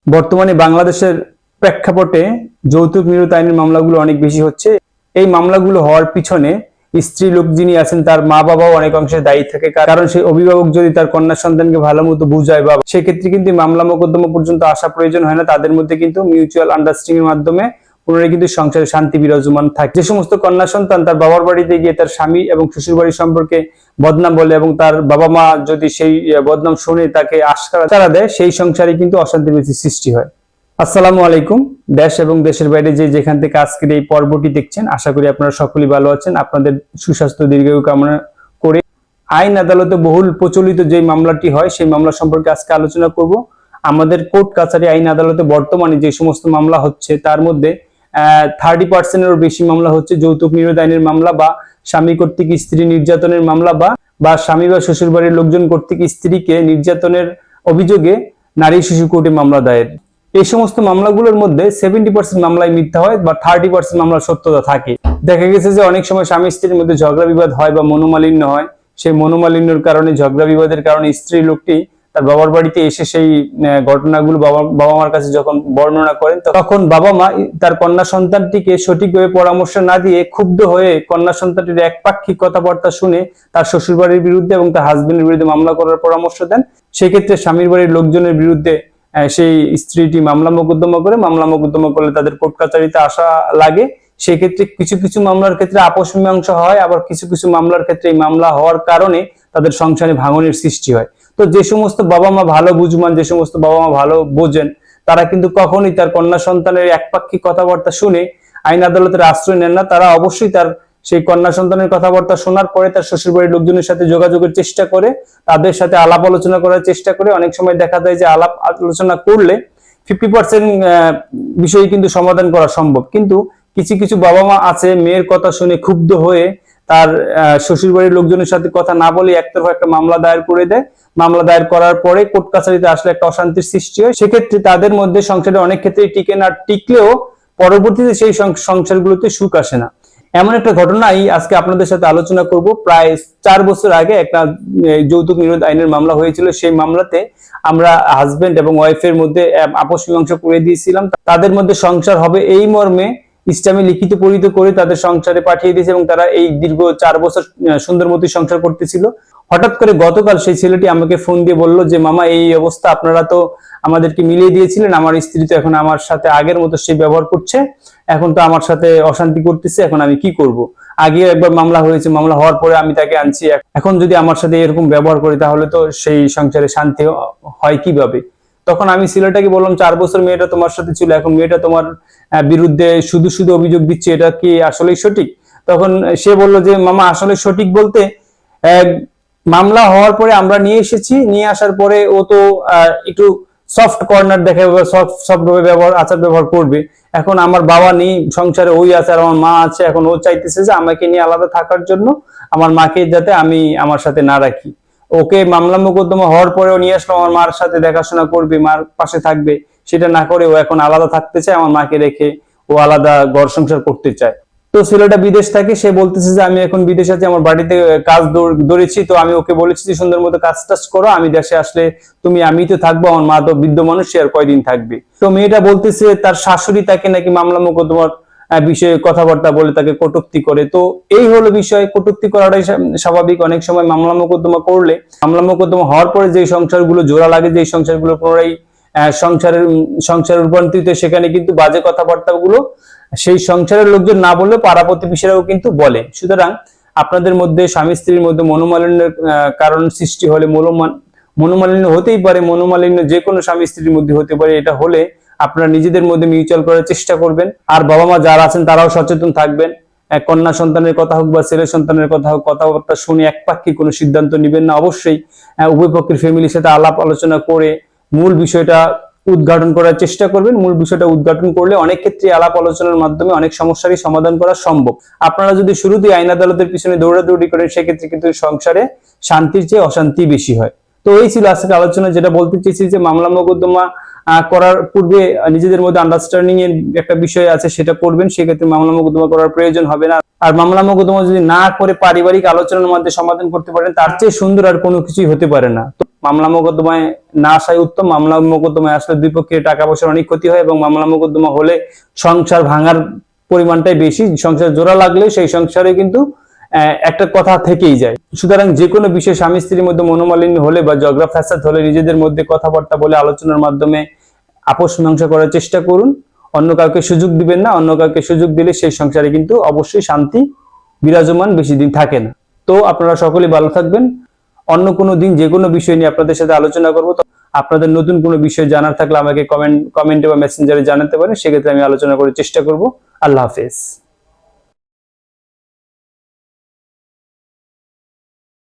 বর্তমানে বাংলাদেশের প্রেক্ষাপটে যৌতুক নিরোধ আইনের মামলাগুলো অনেক বেশি হচ্ছে। এই মামলাগুলো হওয়ার পিছনে স্ত্রী লোক যিনি আছেন তার মা বাবাও অনেক অংশে দায়ী থাকে, কারণ সেই অভিভাবক যদি তার কন্যা সন্তানকে ভালো মতো বুঝায় বা সেক্ষেত্রে কিন্তু মামলা মোকদ্দমা পর্যন্ত আসা প্রয়োজন হয় না। তাদের মধ্যে কিন্তু মিউচুয়াল আন্ডারস্ট্যান্ডিং এর মাধ্যমে পুনরায় কিন্তু সংসারে শান্তি বিরাজমান থাকে। যে সমস্ত কন্যা সন্তান তার বাবার বাড়িতে গিয়ে তার স্বামী এবং শ্বশুর বাড়ির সম্পর্কে বদনাম বলে এবং তার বাবা মা যদি সেই বদনাম শুনে তাকে আশকারা দেয়, সেই সংসারে কিন্তু অশান্তি বেশি সৃষ্টি হয়। আসসালামু আলাইকুম। দেশ এবং দেশের বাইরে যে যেখান থেকে আজকের এই পর্বটি দেখছেন, আশা করি আপনারা সকলেই ভালো আছেন। আপনাদের সুস্বাস্থ্য দীর্ঘায়ু কামনা করে আইন আদালতে বহুল প্রচলিত যে মামলাটি হয় সেই মামলা সম্পর্কে আজকে আলোচনা করব। আমাদের কোর্ট কাছারি আইন আদালতে বর্তমানে যে সমস্ত মামলা হচ্ছে তার মধ্যে 30%-এরও বেশি মামলা হচ্ছে যৌতুক নিরোধ আইনের মামলা বা স্বামী কর্তৃক স্ত্রী নির্যাতনের মামলা বা স্বামী বা শ্বশুর বাড়ির লোকজন কর্তৃক স্ত্রীকে নির্যাতনের অভিযোগে নারী শিশু কোর্টে মামলা দায়ের। এই সমস্ত মামলাগুলোর মধ্যে 70% মামলায় মিথ্যা হয় বা 30% মামলার সত্যতা থাকে। দেখা গেছে যে অনেক সময় স্বামী স্ত্রীর মধ্যে ঝগড়া বিবাদ হয় বা মনোমালিন্য হয়। সেই মনোমালিন্যর কারণে, ঝগড়া বিবাদের কারণে স্ত্রী লোকটি তার বাবার বাড়িতে এসে সেই ঘটনাগুলো বাবা মার কাছে যখন বর্ণনা করেন, তখন বাবা মা তার কন্যা সন্তানটিকে সঠিকভাবে পরামর্শ না দিয়ে ক্ষুব্ধ হয়ে কন্যা সন্তানটির একপাক্ষিক কথাবার্তা শুনে তার শ্বশুর বাড়ির বিরুদ্ধে এবং তার হাজবেন্ডের বিরুদ্ধে মামলা করার পরামর্শ দেন। সেক্ষেত্রে স্বামীর বাড়ির লোকজনের বিরুদ্ধে সেই স্ত্রীটি মামলা মোকদ্দমা করলে তাদের কোর্ট কাছারিতে আসা লাগে। সেক্ষেত্রে কিছু কিছু মামলার ক্ষেত্রে আপোষ মীমাংসা হয়, আবার কিছু কিছু মামলার ক্ষেত্রে এই মামলা হওয়ার কারণে তাদের সংসারে ভাঙনের সৃষ্টি হয়। তো যে সমস্ত বাবা মা ভালো বুঝমান, যে সমস্ত বাবা মা ভালো বোঝেন, তারা কিন্তু কখনোই তার কন্যা সন্তানের একপাক্ষিক কথাবার্তা শুনে আইন আদালতের আশ্রয় নেন না। তারা অবশ্যই তার সেই কন্যা সন্তানের কথাবার্তা শোনার পরে তার শ্বশুর বাড়ির লোকজনের সাথে যোগাযোগের চেষ্টা করে, তাদের সাথে আলাপ আলোচনা করার চেষ্টা করে। অনেক সময় দেখা যায় যে আলাপ আলোচনা করলে 50% বিষয় কিন্তু সমাধান করা সম্ভব, কিন্তু কিছু কিছু বাবা মা আছে মেয়ের কথা শুনে ক্ষুব্ধ হয়ে তার শ্বশুর বাড়ির লোকজনের সাথে কথা না বলে একতরফা একটা মামলা দায়ের করে দেয়। মামলা দায়ের করার পরে কোর্ট কাছারিতে আসলে একটা অশান্তির সৃষ্টি হয়। সেক্ষেত্রে তাদের মধ্যে সংসারে অনেক ক্ষেত্রে টিকে না, টিকলেও পরবর্তীতে সেই সংসারগুলোতে সুখ আসে না। এমন একটা ঘটনাই আজকে আপনাদের সাথে আলোচনা করব। প্রায় 4 বছর আগে একটা যৌতুক নিরোধ আইনের মামলা হয়েছিল। সেই মামলাতে আমরা হাজবেন্ড এবং ওয়াইফের মধ্যে আপোষ মীমাংসা করে দিয়েছিলাম। তাদের মধ্যে সংসার হবে এই মর্মে ইসলামে লিখিত পরিহিত করে তাদের সংসারে পাঠিয়ে দিয়েছে এবং তারা এই দীর্ঘ 4 বছর সুন্দর মতো সংসার করতেছিল। হঠাৎ করে গতকাল সেই ছেলেটি আমাকে ফোন দিয়ে বলল যে, মামা এই অবস্থা, আপনারা তো আমাদেরকে মিলিয়ে দিয়েছিলেন, আমার স্ত্রী তো এখন আমার সাথে আগের মতো সেই ব্যবহার করছে, এখন তো আমার সাথে অশান্তি করতেছে, এখন আমি কি করব? আগে একবার মামলা হয়েছে, মামলা হওয়ার পরে আমি তাকে আনছি, এখন যদি আমার সাথে এরকম ব্যবহার করি তাহলে তো সেই সংসারে শান্তি হয় কিভাবে? তখন আমি ছেলেটাকে বললাম, 4 বছর মেয়েটা তোমার সাথে ছিল, এখন মেয়েটা তোমার বিরুদ্ধে শুধু শুধু অভিযোগ দিচ্ছে, এটা কি আসলেই সঠিক? তখন সে বলল যে, মামা আসলে সঠিক বলতে মামলা হওয়ার পরে আমরা নিয়ে এসেছি, নিয়ে আসার পরে ও তো একটু সফট কর্নার দেখাবে, সফট ভাবে আচার ব্যবহার করবে। এখন আমার বাবা নেই সংসারে, ওই আছে আর আমার মা আছে, এখন ও চাইতেছে যে আমাকে নিয়ে আলাদা থাকার জন্য, আমার মাকে যাতে আমি আমার সাথে না রাখি। ওকে মামলা মোকদ্দমা হওয়ার পরেও নিয়ে আসলো, আমার মার সাথে দেখাশোনা করবে, মার পাশে থাকবে, সেটা না করে ও এখন আলাদা থাকতে চায়, আমার মাকে রেখে ও আলাদা ঘর সংসার করতে চায়। তো ছেলেটা বিদেশ থাকে, সে বলতেছে যে আমি এখন বিদেশ আছি, আমার বাড়িতে কাজ ধরেছি, তো আমি ওকে বলেছি যে সুন্দর মতো কাজ টাজ করো, আমি দেশে আসলে আমি তো থাকবো, আমার মা তো বৃদ্ধ মানুষ, সে আর কয়দিন থাকবে। তো মেয়েটা বলতেছে তার শাশুড়ি তাকে নাকি মামলা মোকদ্দমার বিষয়ে কথাবার্তা বলে তাকে কটূক্তি করে। তো এই হলো বিষয়, কটূক্তি করাটাই স্বাভাবিক। অনেক সময় মামলা মোকদ্দমা করলে, মামলা মোকদ্দমা হওয়ার পরে যে সংসারগুলো জোড়া লাগে, যে সংসারগুলো পুনরায় সংসারের রূপান্তরিত, সেখানে কিন্তু বাজে কথাবার্তা গুলো সেই সংসারের লোকজন না বললে পাড়া প্রতিবেশীরাও কিন্তু বলে। সুতরাং আপনাদের মধ্যে স্বামী স্ত্রীর মধ্যে মনোমালিন্যের কারণ সৃষ্টি হলে, মনোমালিন্য হতেই পারে, মনোমালিন্য যে কোনো স্বামী স্ত্রীর মধ্যে হতে পারে, এটা হলে আপনারা নিজেদের মধ্যে মিউচুয়াল করার চেষ্টা করবেন। আর বাবা মা যারা আছেন তারাও সচেতন থাকবেন। কন্যা সন্তানের কথা হোক বা ছেলে সন্তানের কথা হোক, কথাবার্তা শুনে একপাক্ষিক কোনো সিদ্ধান্ত নেবেন না। অবশ্যই উভয় পক্ষের ফ্যামিলির সাথে আলাপ আলোচনা করে মূল বিষয়টা উদ্ঘাটন করার চেষ্টা করবেন। মূল বিষয়টা উদ্ঘাটন করলে অনেক ক্ষেত্রে আলাপ আলোচনার মাধ্যমে অনেক সমস্যারই সমাধান করা সম্ভব। আপনারা যদি শুরুতেই আইন আদালতের পিছনে দৌড়াদৌড়ি করেন, সেক্ষেত্রে কিন্তু সংসারে শান্তির চেয়ে অশান্তি বেশি হয়। তো এই ছিল আজকে আলোচনা। যেটা বলতে চেয়েছি যে মামলা মোকদ্দমা করার পূর্বে নিজেদের মধ্যে আন্ডারস্ট্যান্ডিং এর একটা বিষয় আছে, সেটা করবেন। সেক্ষেত্রে মামলা মোকদ্দমা করার প্রয়োজন হবে না। আর মামলা মোকদ্দমা যদি না করে পারিবারিক আলোচনার মধ্যে সমাধান করতে পারেন, তার চেয়ে সুন্দর আর কোনো কিছুই হতে পারে না। তো মামলা মোকদ্দমায় না আসাই উত্তম। মামলা মোকদ্দমায় আসলে দুই পক্ষের টাকা পয়সার অনেক ক্ষতি হয়, এবং মামলা মোকদ্দমা হলে সংসার ভাঙার পরিমাণটাই বেশি। সংসার জোড়া লাগলে সেই সংসারে কিন্তু একটা কথা থেকেই যায়। সুতরাং যে কোনো বিষয়ে স্বামী স্ত্রীর মধ্যে মনোমালিন্য হলে বা ঝগড়া ফ্যাসাদ হলে নিজেদের মধ্যে কথাবার্তা বলে আলোচনার মাধ্যমে আপোষ মীমাংসা করার চেষ্টা করুন। অন্য কাউকে সুযোগ দিবেন না। অন্য কাউকে সুযোগ দিলে সেই সংসারে কিন্তু অবশ্যই শান্তি বিরাজমান বেশি দিন থাকে না। তো আপনারা সকলেই ভালো থাকবেন। অন্য কোনো দিন যে কোনো বিষয় নিয়ে আপনাদের সাথে আলোচনা করবো। তো আপনাদের নতুন কোনো বিষয় জানার থাকলে আমাকে কমেন্টে বা মেসেঞ্জারে জানাতে পারেন। সেক্ষেত্রে আমি আলোচনা করার চেষ্টা করব। আল্লাহ হাফেজ।